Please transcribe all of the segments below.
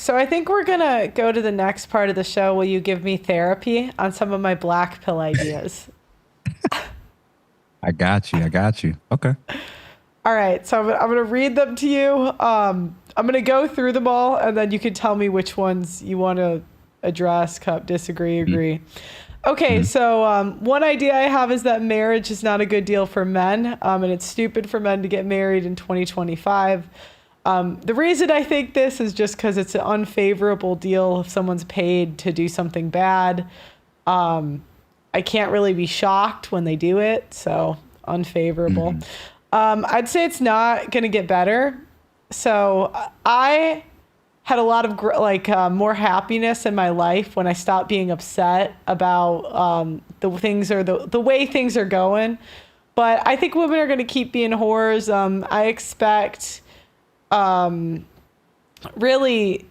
So I think we're gonna go to the next part of the show. Will you give me therapy on some of my black pill ideas? I got you. I got you. Okay. All right, so I'm gonna read them to you. I'm gonna go through them all, and then you can tell me which ones you want to address, cup, disagree, agree. Okay, so one idea I have is that marriage is not a good deal for men, and it's stupid for men to get married in 2025. The reason I think this is just because it's an unfavorable deal if someone's paid to do something bad. I can't really be shocked when they do it, so unfavorable. I'd say it's not going to get better. So I had a lot of more happiness in my life when I stopped being upset about the way things are going. But I think women are going to keep being whores. I expect really,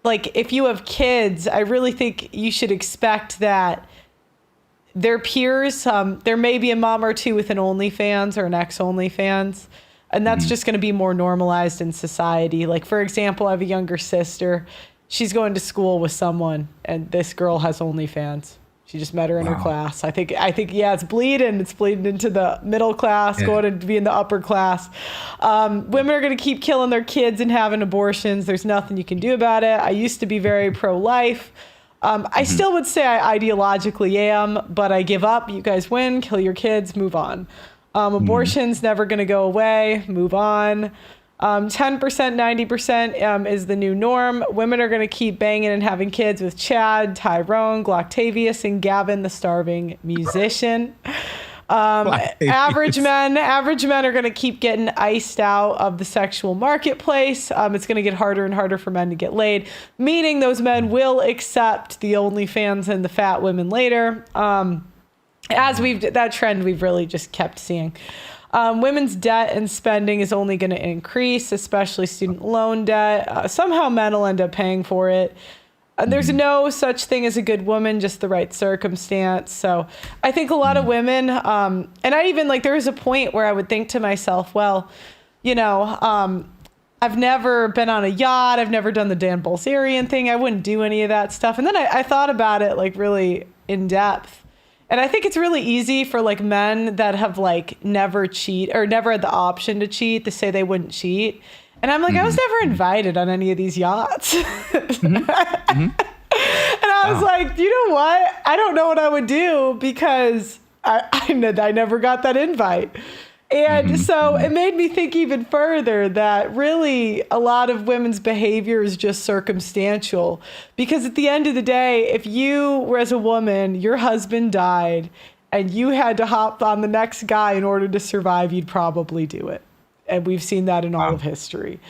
like, if you have kids, I really think you should expect that their peers, there may be a mom or two with an OnlyFans or an ex-OnlyFans, and that's just going to be more normalized in society. Like, for example, I have a younger sister. She's going to school with someone, and this girl has OnlyFans. She just met her in her class. I think, yeah, it's bleeding. It's bleeding into the middle class, going to be in the upper class. Women are going to keep killing their kids and having abortions. There's nothing you can do about it. I used to be very pro-life. I still would say I ideologically am, but I give up. You guys win, kill your kids, move on. Abortion's never going to go away, move on. 10%, 90% is the new norm. Women are going to keep banging and having kids with Chad, Tyrone, Glocktavius, and Gavin, the starving musician. Average men are going to keep getting iced out of the sexual marketplace. It's going to get harder and harder for men to get laid, meaning those men will accept the OnlyFans and the fat women later. That trend we've really just kept seeing. Women's debt and spending is only going to increase, especially student loan debt. Somehow men will end up paying for it. There's no such thing as a good woman, just the right circumstance. So I think a lot of women, and I even, like, there was a point where I would think to myself, well, you know, I've never been on a yacht. I've never done the Dan Bilzerian thing. I wouldn't do any of that stuff. And then I thought about it, like, really in depth. And I think it's really easy for, like, men that have, like, never cheat or never had the option to cheat to say they wouldn't cheat. And I'm like, I was never invited on any of these yachts. And I was like, you know what? I don't know what I would do because I never got that invite. And so it made me think even further that really a lot of women's behavior is just circumstantial. Because at the end of the day, if you were, as a woman, your husband died and you had to hop on the next guy in order to survive, you'd probably do it. And we've seen that in all of history.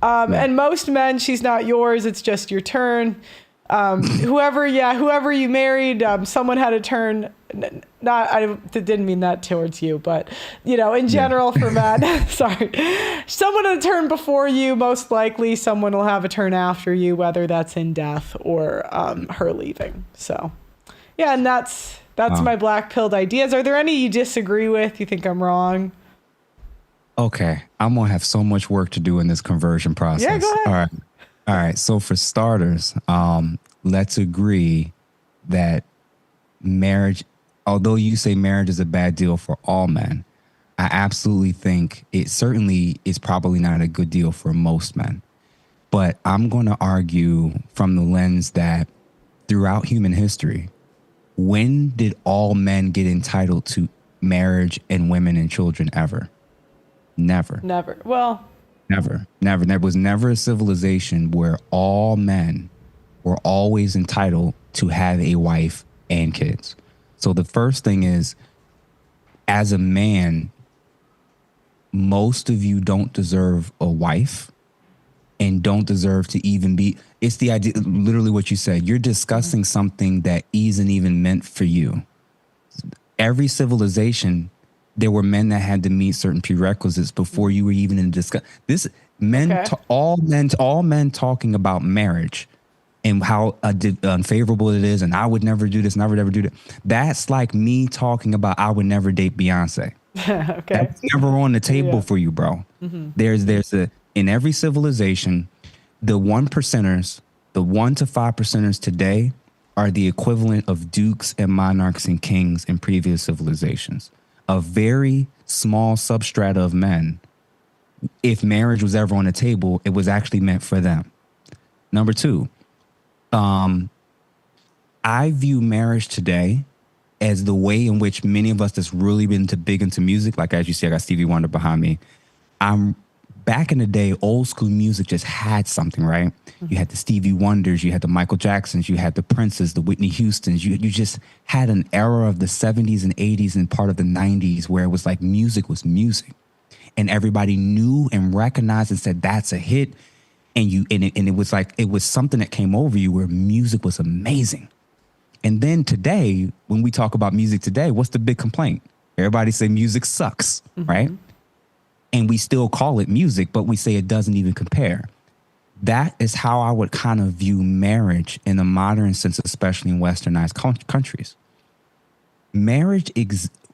And most men, she's not yours. It's just your turn. Whoever you married, someone had a turn. I didn't mean that towards you, but, you know, in general for men, sorry, someone had a turn before you. Most likely someone will have a turn after you, whether that's in death or her leaving. So, yeah, and that's my black pilled ideas. Are there any you disagree with? You think I'm wrong? Okay, I'm gonna have so much work to do in this conversion process. Yeah, go ahead. All right. So for starters, let's agree that marriage, although you say marriage is a bad deal for all men, I absolutely think it certainly is probably not a good deal for most men. But I'm going to argue from the lens that throughout human history, when did all men get entitled to marriage and women and children ever? Never. Well, never. There was never a civilization where all men were always entitled to have a wife and kids. So the first thing is, as a man, most of you don't deserve a wife and don't deserve to even be. It's the idea, literally what you said. You're discussing something that isn't even meant for you. Every civilization, there were men that had to meet certain prerequisites before you were even in discuss. This all men talking about marriage and how unfavorable it is, and I would never do this, never do that. That's like me talking about I would never date Beyonce. Okay, that's never on the table for you, bro. In every civilization, The 1%ers, the 1 to 5%ers today are the equivalent of dukes and monarchs and kings in previous civilizations. A very small substrata of men, if marriage was ever on the table, it was actually meant for them. Number two, I view marriage today as the way in which many of us that's really been big into music, like as you see, I got Stevie Wonder behind me. Back in the day, old school music just had something, right? Mm-hmm. You had the Stevie Wonders, you had the Michael Jacksons, you had the Princes, the Whitney Houstons. You just had an era of the 70s and 80s and part of the 90s where it was like music was music. And everybody knew and recognized and said, that's a hit. And it was like, it was something that came over you where music was amazing. And then today, when we talk about music today, what's the big complaint? Everybody say music sucks, mm-hmm. right? And we still call it music, but we say it doesn't even compare. That is how I would kind of view marriage in the modern sense, especially in westernized countries. Marriage,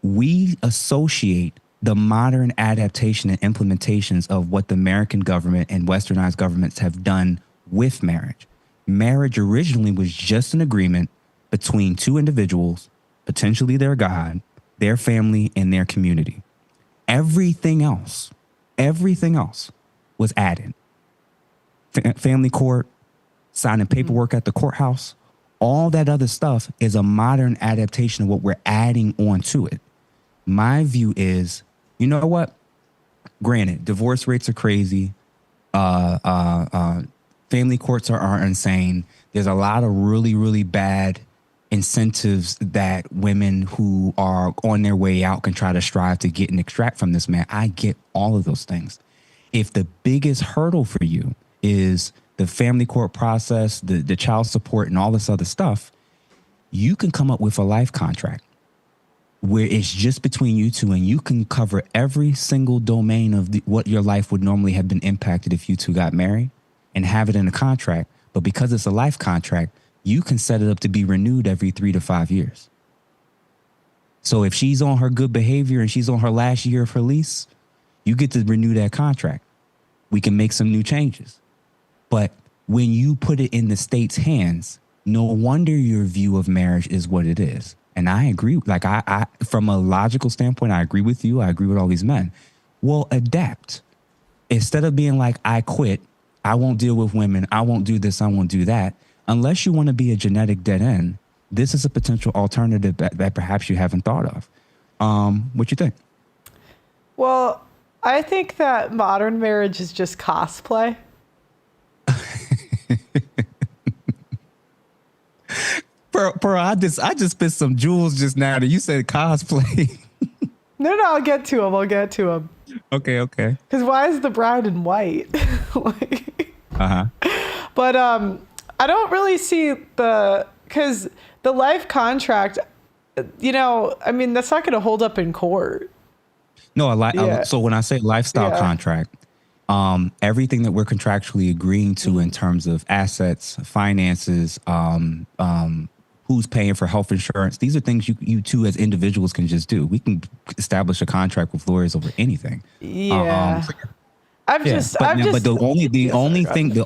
we associate the modern adaptation and implementations of what the American government and westernized governments have done with marriage. Marriage originally was just an agreement between two individuals, potentially their God, their family, and their community. Everything else was added. Family court, signing paperwork at the courthouse, all that other stuff is a modern adaptation of what we're adding onto it. My view is, you know what? Granted, divorce rates are crazy. Family courts are insane. There's a lot of really, really bad incentives that women who are on their way out can try to strive to get and extract from this man. I get all of those things. If the biggest hurdle for you is the family court process, the child support and all this other stuff, you can come up with a life contract where it's just between you two and you can cover every single domain of what your life would normally have been impacted if you two got married and have it in a contract. But because it's a life contract, you can set it up to be renewed every 3 to 5 years. So if she's on her good behavior and she's on her last year of her lease, you get to renew that contract. We can make some new changes. But when you put it in the state's hands, no wonder your view of marriage is what it is. And I agree. Like I from a logical standpoint, I agree with you. I agree with all these men. Well, adapt. Instead of being like, I quit, I won't deal with women, I won't do this, I won't do that. Unless you want to be a genetic dead end, this is a potential alternative that perhaps you haven't thought of. What you think? Well, I think that modern marriage is just cosplay. Bro, I just spit some jewels just now that you said cosplay. No, I'll get to him. Okay. Because why is the bride in white? But I don't really see because the life contract, I mean, that's not going to hold up in court. No, so when I say lifestyle contract, everything that we're contractually agreeing to in terms of assets, finances, who's paying for health insurance, these are things you two as individuals can just do. We can establish a contract with lawyers over anything. Yeah. But the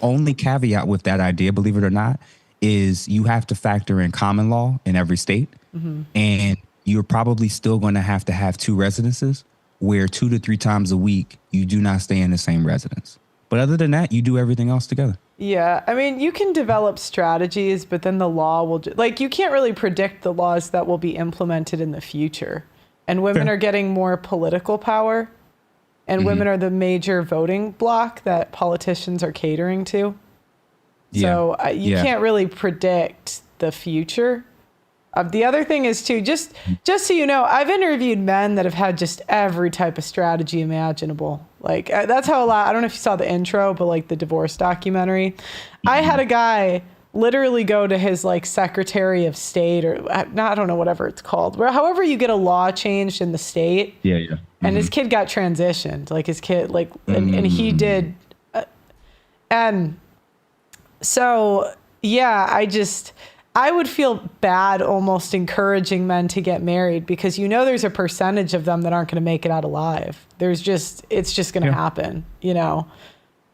only caveat with that idea, believe it or not, is you have to factor in common law in every state. Mm-hmm. And you're probably still going to have two residences where 2 to 3 times a week, you do not stay in the same residence. But other than that, you do everything else together. Yeah. I mean, you can develop strategies, but then the law will you can't really predict the laws that will be implemented in the future. And women are getting more political power. And women are the major voting bloc that politicians are catering to. So you can't really predict the future. The other thing is, too, just so you know, I've interviewed men that have had just every type of strategy imaginable. Like, that's how I don't know if you saw the intro, but like the divorce documentary. I had a guy literally go to his like Secretary of State or I don't know, whatever it's called, where however you get a law changed in the state. Yeah. And his kid got transitioned, like his kid, like, and he did. And so, I would feel bad almost encouraging men to get married because, there's a percentage of them that aren't going to make it out alive. It's just going to happen,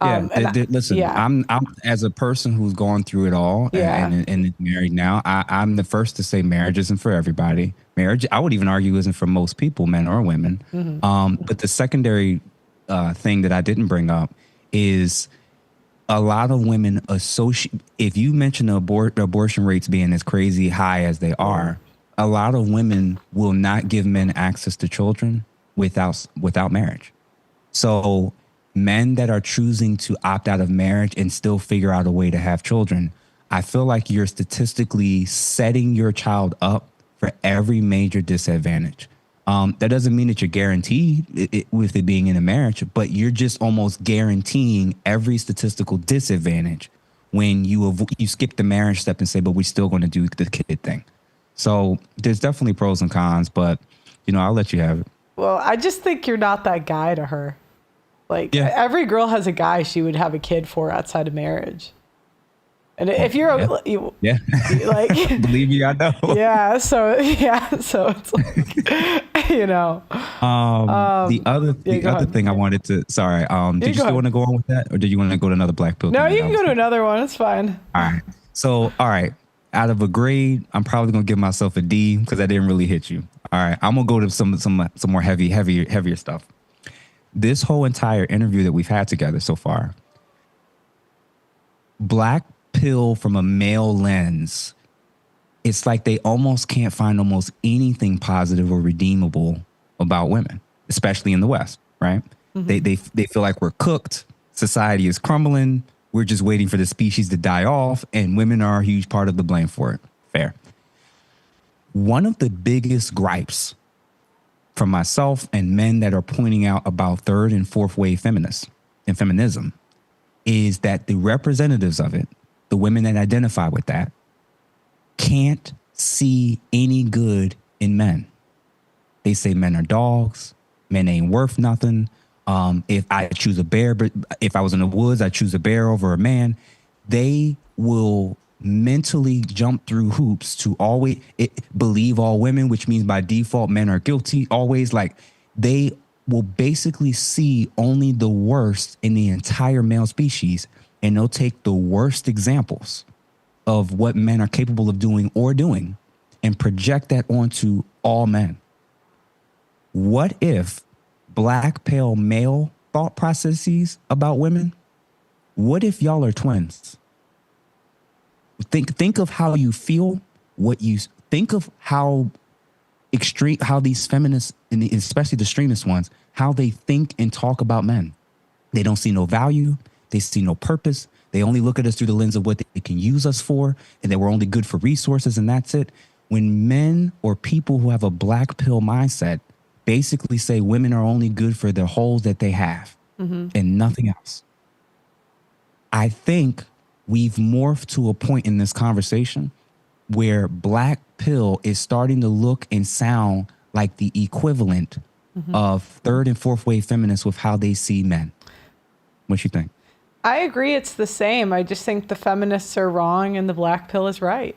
Yeah, And listen, yeah, I'm as a person who's gone through it all yeah, and is married now. I'm the first to say marriage isn't for everybody. Marriage, I would even argue, isn't for most people, men or women. hmm But the secondary thing that I didn't bring up is a lot of women associate. If you mention abortion rates being as crazy high as they yeah, are, a lot of women will not give men access to children without marriage. So men that are choosing to opt out of marriage and still figure out a way to have children, I feel like you're statistically setting your child up for every major disadvantage. That doesn't mean that you're guaranteed with it being in a marriage, but you're just almost guaranteeing every statistical disadvantage when you skip the marriage step and say, but we're still going to do the kid thing. So there's definitely pros and cons, but I'll let you have it. well, I just think you're not that guy to her. Like Yeah. every girl has a guy she would have a kid for outside of marriage. And if you're Yeah. like, Believe me, I know. so it's like, The other go ahead. thing I wanted to sorry, did you go still ahead. want to go on with that, or did you want to go to another Black Pill No, thing? you can go to another one. It's fine. All right. So, all right. Out of a grade, I'm probably gonna give myself a D because I didn't really hit you. All right. I'm gonna go to some more heavier stuff. This whole entire interview that we've had together so far, Black Pill from a male lens, it's like they almost can't find almost anything positive or redeemable about women, especially in the West, right? They feel like we're cooked. Society is crumbling. We're just waiting for the species to die off, and women are a huge part of the blame for it. Fair. One of the biggest gripes from myself and men that are pointing out about third and fourth wave feminists and feminism is that the representatives of it, the women that identify with that, can't see any good in men. They say men are dogs, men ain't worth nothing. If I choose a bear, but if I was in the woods, I choose a bear over a man. They will mentally jump through hoops to always believe all women, which means by default men are guilty. Always, like, they will basically see only the worst in the entire male species, and they'll take the worst examples of what men are capable of doing and project that onto all men. What if Black pale male thought processes about women? What if y'all are twins? Think of how you feel, what you think of how extreme, how these feminists, and especially the extremist ones, how they think and talk about men. They don't see no value. They see no purpose. They only look at us through the lens of what they can use us for, and that we're only good for resources, and that's it. When men or people who have a Black pill mindset basically say women are only good for the holes that they have and nothing else, I think we've morphed to a point in this conversation where Black pill is starting to look and sound like the equivalent of third and fourth wave feminists with how they see men. What you think? I agree. It's the same. I just think the feminists are wrong and the Black pill is right.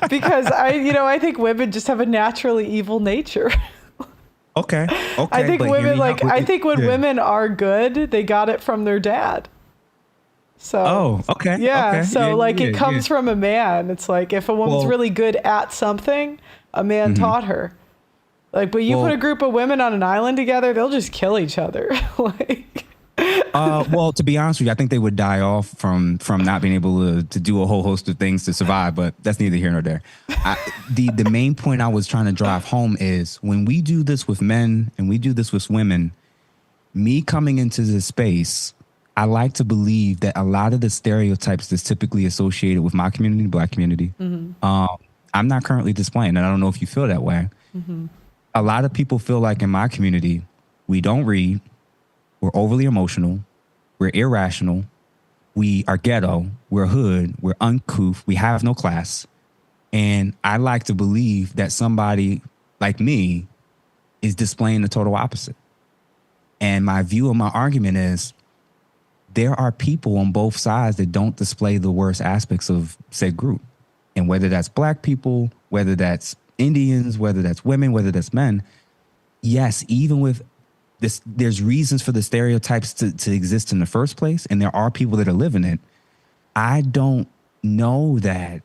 Because I think women just have a naturally evil nature. Okay. I think women women are good, they got it from their dad. So okay. yeah, Okay. so it comes from a man. It's like if a woman's really good at something, a man taught her. Like, but you put a group of women on an island together, they'll just kill each other. Well, to be honest with you, I think they would die off from not being able to do a whole host of things to survive, but that's neither here nor there. The main point I was trying to drive home is when we do this with men and we do this with women, me coming into this space, I like to believe that a lot of the stereotypes that's typically associated with my community, the Black community, I'm not currently displaying, and I don't know if you feel that way. A lot of people feel like in my community, we don't read, we're overly emotional, we're irrational, we are ghetto, we're hood, we're uncouth, we have no class. And I like to believe that somebody like me is displaying the total opposite. And my view of my argument is there are people on both sides that don't display the worst aspects of said group. And whether that's Black people, whether that's Indians, whether that's women, whether that's men, yes, even with there's reasons for the stereotypes to exist in the first place, and there are people that are living it. I don't know that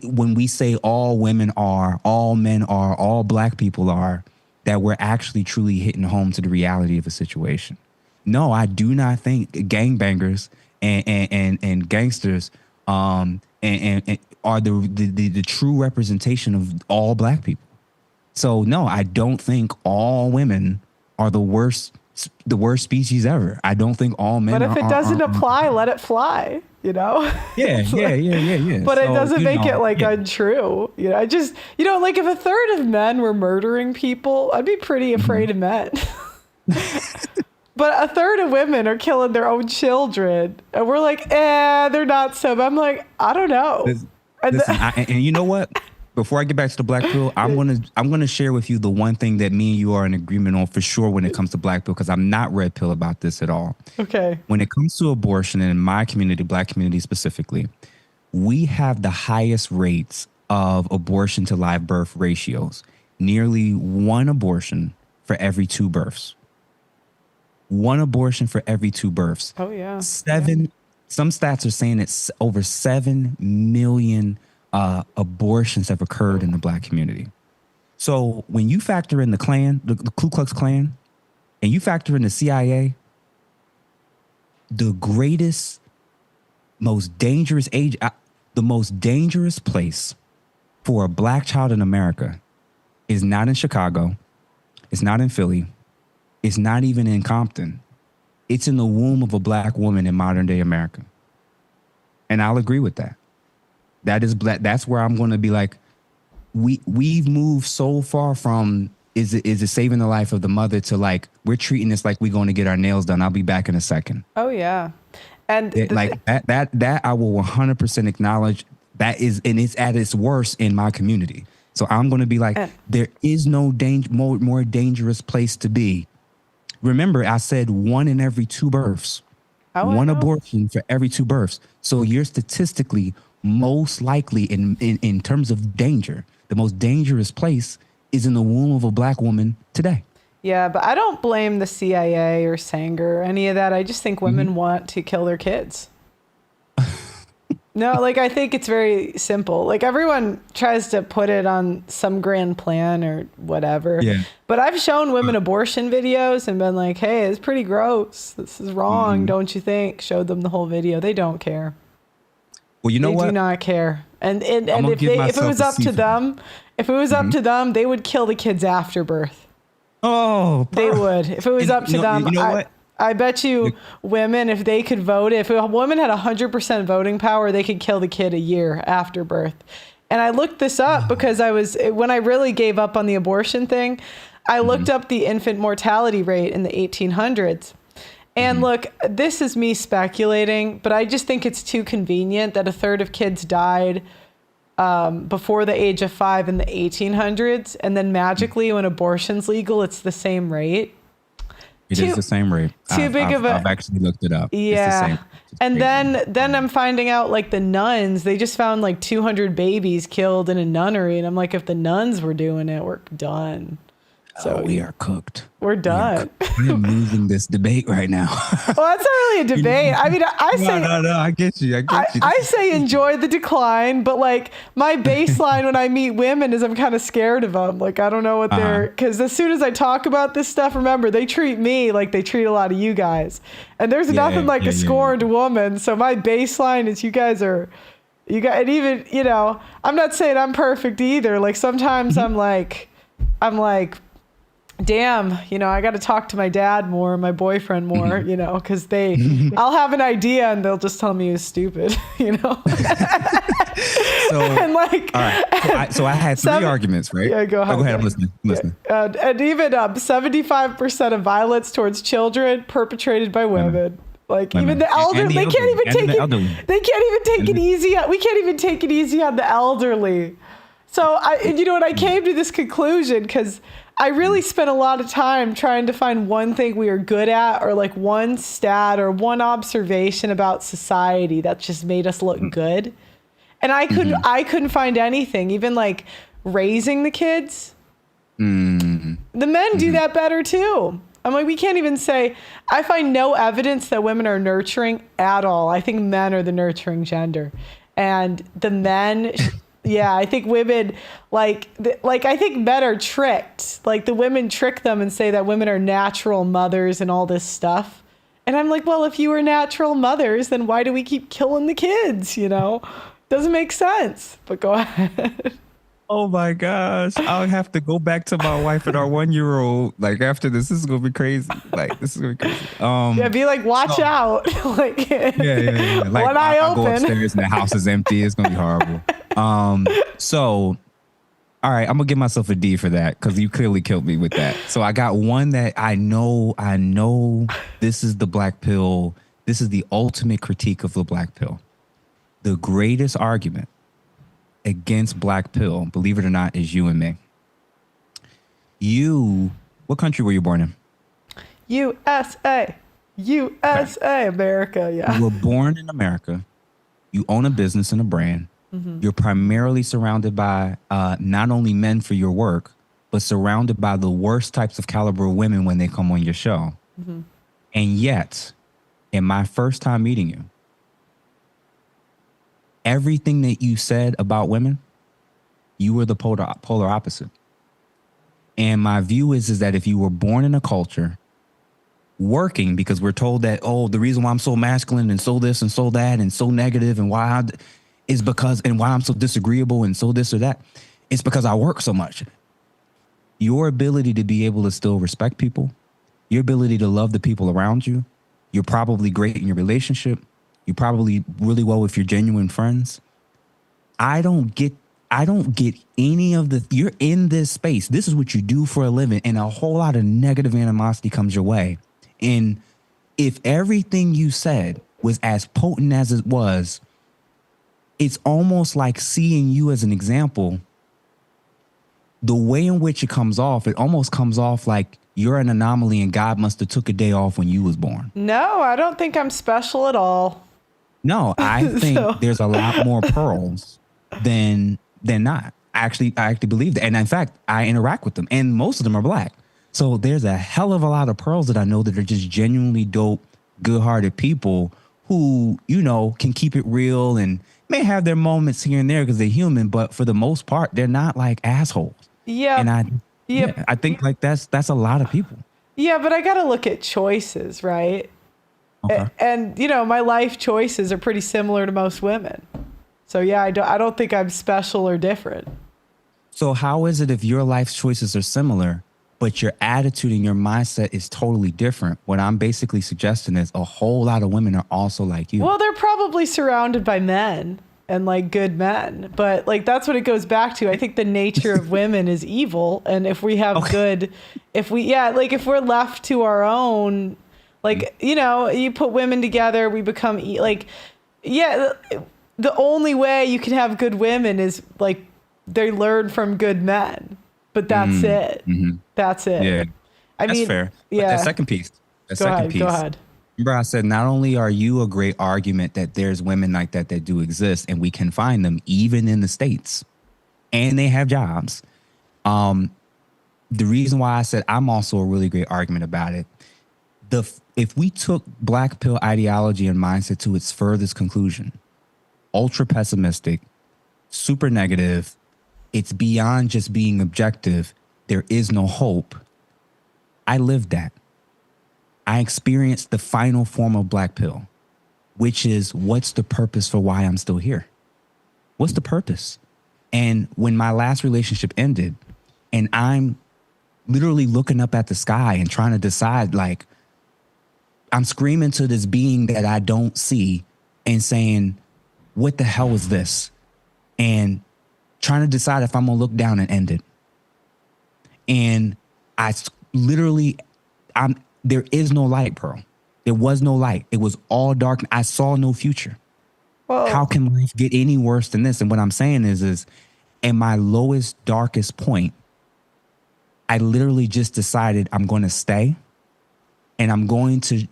when we say all women are, all men are, all black people are, that we're actually truly hitting home to the reality of a situation. No, I do not think gangbangers and gangsters and are the true representation of all black people. So no, I don't think all women are the worst species ever. I don't think all men. But if it doesn't apply, let it fly. Yeah. But it doesn't make it untrue. I just like if a third of men were murdering people, I'd be pretty afraid of men. But a third of women are killing their own children, and we're like, they're not so. But I'm like, I don't know. Listen, and you know what? Before I get back to the Blackpill, I'm gonna share with you the one thing that me and you are in agreement on for sure when it comes to Blackpill, because I'm not RedPill about this at all. Okay. When it comes to abortion, and in my community, black community specifically, we have the highest rates of abortion to live birth ratios. Nearly 1 abortion for every 2 births. 1 abortion for every 2 births. Oh yeah. Some stats are saying it's over 7 million abortions have occurred in the black community. So when you factor in the Klan, the Ku Klux Klan, and you factor in the CIA, the greatest, most dangerous the most dangerous place for a black child in America is not in Chicago. It's not in Philly. It's not even in Compton. It's in the womb of a black woman in modern day America. And I'll agree with that. That's where I'm going to be like, we've moved so far from is it saving the life of the mother to like, we're treating this like we're going to get our nails done. I'll be back in a second. Oh yeah. And that I will 100% acknowledge that is, and it's at its worst in my community. So I'm going to be like, there is no more dangerous place to be. Remember, I said 1 in every 2 births, 1 abortion for every 2 births. So you're statistically most likely in terms of danger, the most dangerous place is in the womb of a black woman today. Yeah, but I don't blame the CIA or Sanger or any of that. I just think women want to kill their kids. No, I think it's very simple. Everyone tries to put it on some grand plan or whatever. Yeah. But I've shown women abortion videos and been like, hey, it's pretty gross. This is wrong, don't you think? Showed them the whole video. They don't care. Well, you know what? They do not care. And if it was up to them, they would kill the kids after birth. Oh, they would. If it was up to them, you know what? I bet you women, if they could vote, if a woman had 100% voting power, they could kill the kid a year after birth. And I looked this up because when I really gave up on the abortion thing, I looked up the infant mortality rate in the 1800s. And look, this is me speculating, but I just think it's too convenient that a third of kids died before the age of 5 in the 1800s. And then magically when abortion's legal, it's the same rate. It is the same rate. I've actually looked it up. Yeah. And then I'm finding out the nuns, they just found 200 babies killed in a nunnery. And I'm like, if the nuns were doing it, we're done. So we are cooked. We're done. I'm losing this debate right now. Well, that's not really a debate. I mean, I say no. I get you. I say enjoy the decline, but my baseline when I meet women is I'm kind of scared of them. I don't know what because as soon as I talk about this stuff, remember they treat me like they treat a lot of you guys, and there's nothing like a scorned woman. So my baseline is you guys, and even I'm not saying I'm perfect either. Sometimes I'm like. Damn, I got to talk to my dad more, my boyfriend more, because I'll have an idea and they'll just tell me it's stupid, So, and all right. So I had 3 arguments, right? Yeah, go ahead. Go ahead. I'm listening. And even 75% of violence towards children perpetrated by women. Even the elderly, they can't even take it easy. We can't even take it easy on the elderly. So I came to this conclusion because I really spent a lot of time trying to find one thing we are good at, or one stat or one observation about society that just made us look good. And I couldn't find anything, even raising the kids. The men do that better too. I'm like, we can't even say, I find no evidence that women are nurturing at all. I think men are the nurturing gender. And the men, yeah, I think women, I think men are tricked. Like the women trick them and say that women are natural mothers and all this stuff. And I'm like, well, if you were natural mothers, then why do we keep killing the kids? You know, doesn't make sense. But go ahead. Oh my gosh. I'll have to go back to my wife and our 1-year-old. Like after this is gonna be crazy. Like this is gonna be crazy. Yeah, be like, watch out. Like yeah. Like one eye I go open. upstairs and the house is empty. It's gonna be horrible. So all right, I'm gonna give myself a D for that because you clearly killed me with that. So I got one that I know this is the black pill. This is the ultimate critique of the black pill. The greatest argument against black pill, believe it or not, is you and me. What country were you born in? USA, okay. America, yeah. You were born in America. You own a business and a brand. Mm-hmm. You're primarily surrounded by not only men for your work, but surrounded by the worst types of caliber of women when they come on your show. Mm-hmm. And yet, in my first time meeting you, everything that you said about women, you were the polar opposite. And my view is that if you were born in a culture working, because we're told that, oh, the reason why I'm so masculine and so this and so that and so negative and why is because, and why I'm so disagreeable and so this or that, it's because I work so much. Your ability to be able to still respect people, your ability to love the people around you, you're probably great in your relationship. You're probably really well with your genuine friends. I don't get any of you're in this space. This is what you do for a living. And a whole lot of negative animosity comes your way. And if everything you said was as potent as it was, it's almost like seeing you as an example. The way in which it almost comes off like you're an anomaly and God must have took a day off when you was born. No, I don't think I'm special at all. No, I think there's a lot more pearls than not. I actually believe that. And in fact, I interact with them and most of them are black. So there's a hell of a lot of pearls that I know that are just genuinely dope, good-hearted people who, can keep it real and may have their moments here and there because they're human. But for the most part, they're not like assholes. Yeah. And I think like that's a lot of people. Yeah, but I got to look at choices, right? Okay. And my life choices are pretty similar to most women. So yeah, I don't think I'm special or different. So how is it if your life choices are similar, but your attitude and your mindset is totally different? What I'm basically suggesting is a whole lot of women are also like you. Well, they're probably surrounded by men and like good men, but like that's what it goes back to. I think the nature of women is evil, and if we have if we're left to our own, like you put women together, we become the only way you can have good women is like they learn from good men, but that's it. Mm-hmm. That's it. Yeah, I mean, fair. Yeah. But that second piece. Go ahead. Remember I said, not only are you a great argument that there's women like that do exist and we can find them even in the States and they have jobs. The reason why I said I'm also a really great argument about it, if we took black pill ideology and mindset to its furthest conclusion, ultra pessimistic, super negative, it's beyond just being objective, there is no hope. I lived that. I experienced the final form of black pill, which is what's the purpose for why I'm still here? What's the purpose? And when my last relationship ended and I'm literally looking up at the sky and trying to decide, like, I'm screaming to this being that I don't see and saying, what the hell is this? And trying to decide if I'm going to look down and end it. And there is no light, Pearl. There was no light. It was all dark. I saw no future. Whoa. How can life get any worse than this? And what I'm saying is in my lowest, darkest point, I literally just decided I'm going to stay and I'm going to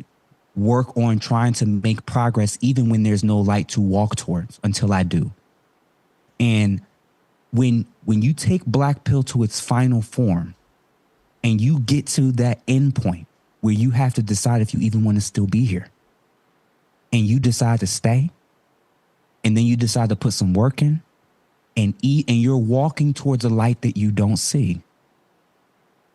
work on trying to make progress even when there's no light to walk towards until I do. And when you take black pill to its final form and you get to that end point where you have to decide if you even want to still be here. And you decide to stay, and then you decide to put some work in and eat, and you're walking towards a light that you don't see.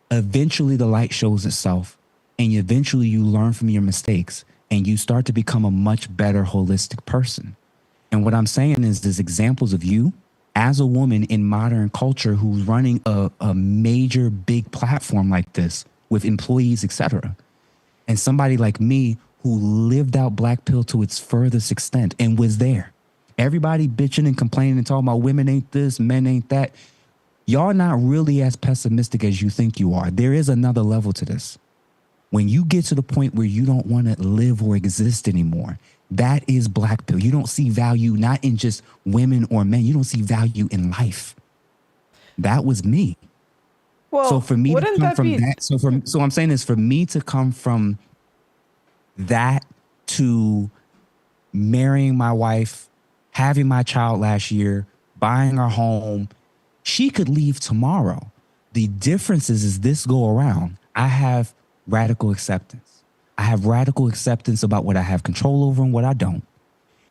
Eventually the light shows itself, and eventually you learn from your mistakes, and you start to become a much better holistic person. And what I'm saying is there's examples of you as a woman in modern culture who's running a major big platform like this with employees, etc. And somebody like me who lived out Blackpill to its furthest extent and was there. Everybody bitching and complaining and talking about women ain't this, men ain't that. Y'all not really as pessimistic as you think you are. There is another level to this. When you get to the point where you don't want to live or exist anymore, that is Blackpill. You don't see value not in just women or men. You don't see value in life. That was me. Well, so for me to come from that, so I'm saying is for me to come from that to marrying my wife, having my child last year, buying our home, she could leave tomorrow. The difference is this go around, I have radical acceptance. I have radical acceptance about what I have control over and what I don't.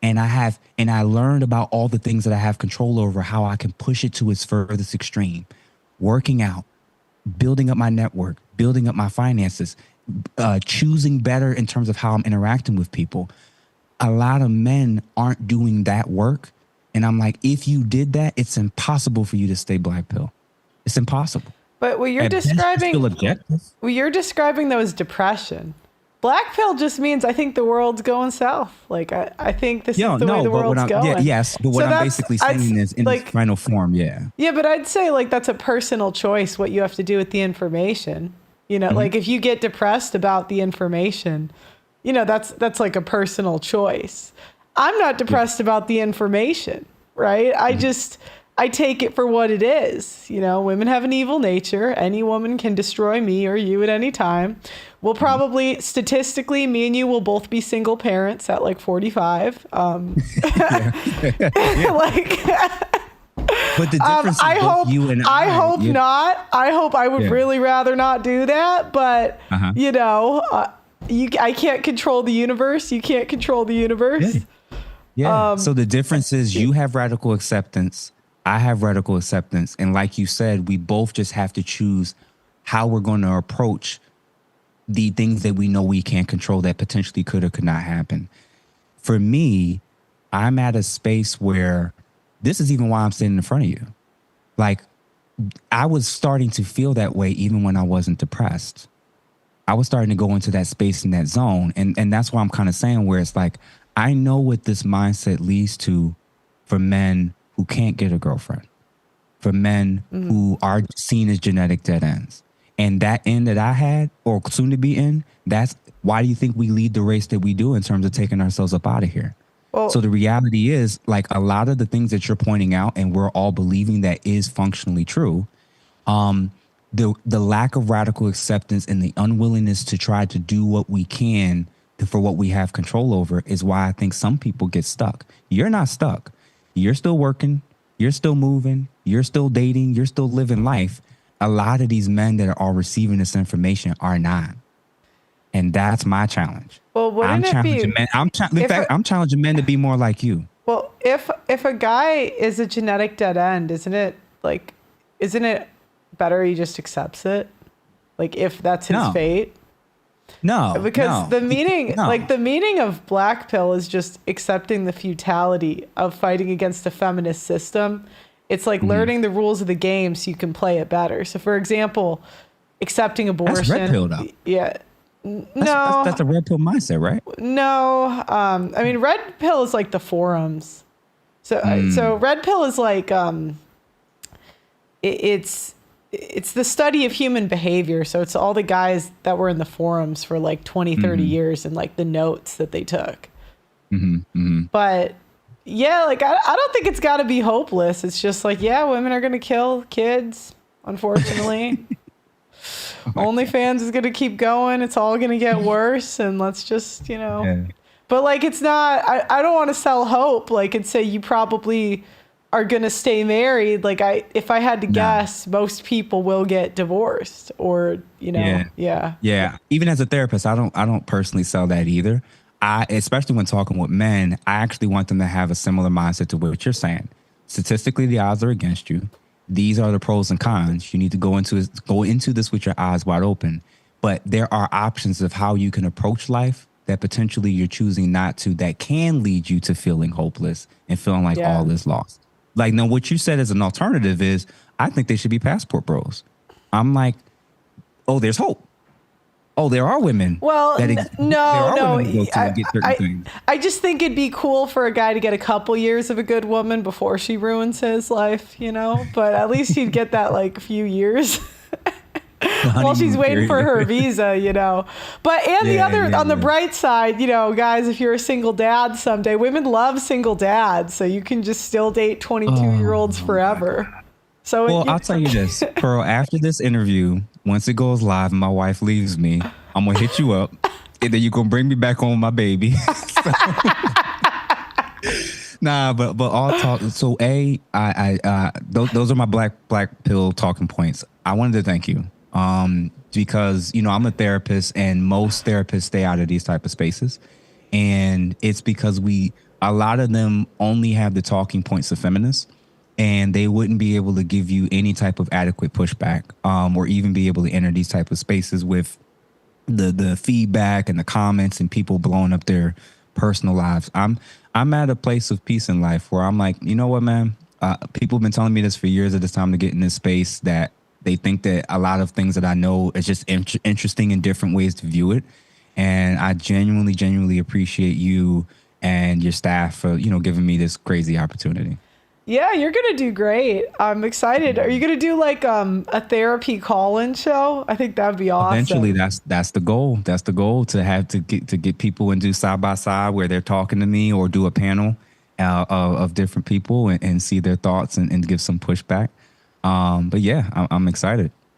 And I learned about all the things that I have control over, how I can push it to its furthest extreme, working out, building up my network, building up my finances, choosing better in terms of how I'm interacting with people. A lot of men aren't doing that work. And I'm like, if you did that, it's impossible for you to stay Blackpill. It's impossible. But what you're describing though is depression. Blackpill just means I think the world's going south. Like I think this is the way the world's going. Yeah, yes, but what I'm basically saying is in its final form, yeah. Yeah, but I'd say like that's a personal choice what you have to do with the information. You know, like if you get depressed about the information, you know, that's like a personal choice. I'm not depressed about the information, right? I take it for what it is. You know, women have an evil nature. Any woman can destroy me or you at any time. We'll probably, statistically, me and you will both be single parents at like 45. Like, but the difference is both you and I hope not. I hope I would really rather not do that. But, you know, I can't control the universe. You can't control the universe. Yeah. So the difference is you have radical acceptance. I have radical acceptance. And like you said, we both just have to choose how we're going to approach the things that we know we can't control that potentially could or could not happen. For me, I'm at a space where this is even why I'm sitting in front of you. Like, I was starting to feel that way even when I wasn't depressed. I was starting to go into that space in that zone. And that's why I'm kind of saying where it's like, I know what this mindset leads to for men who can't get a girlfriend, for men who are seen as genetic dead ends. And that end that I had, or soon to be in, that's why do you think we lead the race that we do in terms of taking ourselves up out of here? Well, so the reality is, like, a lot of the things that you're pointing out and we're all believing that is functionally true, the lack of radical acceptance and the unwillingness to try to do what we can for what we have control over is why I think some people get stuck. You're not stuck. You're still working. You're still moving. You're still dating. You're still living life. A lot of these men that are receiving this information are not. And that's my challenge. Well, wouldn't it be? I'm challenging men to be more like you. Well, if a guy is a genetic dead end, isn't it better he just accepts it? Like, if that's his fate? No, because the meaning of Blackpill is just accepting the futility of fighting against a feminist system. It's like learning the rules of the game so you can play it better. So, for example, accepting abortion. That's RedPill, though. Yeah. That's a RedPill mindset, right? No. I mean, RedPill is like the forums. So RedPill is like it's the study of human behavior. So it's all the guys that were in the forums for like 20, 30 years and like the notes that they took. But yeah, like I don't think it's got to be hopeless. It's just like, yeah, women are going to kill kids, unfortunately. OnlyFans is going to keep going. It's all going to get worse. And let's just, you know. Yeah. But like, it's not, I don't want to sell hope. Like, and say you probably are going to stay married, like if I had to Nah. guess, most people will get divorced or, you know, yeah. Yeah. Even as a therapist, I don't personally sell that either. Especially when talking with men, I actually want them to have a similar mindset to what you're saying. Statistically, the odds are against you. These are the pros and cons. You need to go into this with your eyes wide open. But there are options of how you can approach life that potentially you're choosing not to, that can lead you to feeling hopeless and feeling like all is lost. Like, now what you said as an alternative is, I think they should be passport bros. I'm like, oh, there's hope. Oh, there are women. Well, no. Things. I just think it'd be cool for a guy to get a couple years of a good woman before she ruins his life, you know? But at least he'd get that like few years while she's waiting for her visa, you know? But on the bright side, you know, guys, if you're a single dad someday, women love single dads. So you can just still date 22-year-olds forever. So well, I'll tell you this, Pearl, after this interview, once it goes live and my wife leaves me, I'm going to hit you up and then you're going to bring me back home with my baby. Nah, but all talk. So those are my black pill talking points. I wanted to thank you because, you know, I'm a therapist and most therapists stay out of these type of spaces. And it's because a lot of them only have the talking points of feminists. And they wouldn't be able to give you any type of adequate pushback or even be able to enter these type of spaces with the feedback and the comments and people blowing up their personal lives. I'm at a place of peace in life where I'm like, you know what, man? People have been telling me this for years that it's time to get in this space, that they think that a lot of things that I know is just interesting in different ways to view it. And I genuinely appreciate you and your staff for, you know, giving me this crazy opportunity. Yeah, you're going to do great. I'm excited. Are you going to do like a therapy call-in show? I think that'd be awesome. Eventually, that's the goal. That's the goal, to get people and do side by side where they're talking to me, or do a panel of different people and see their thoughts and give some pushback. But yeah, I'm excited.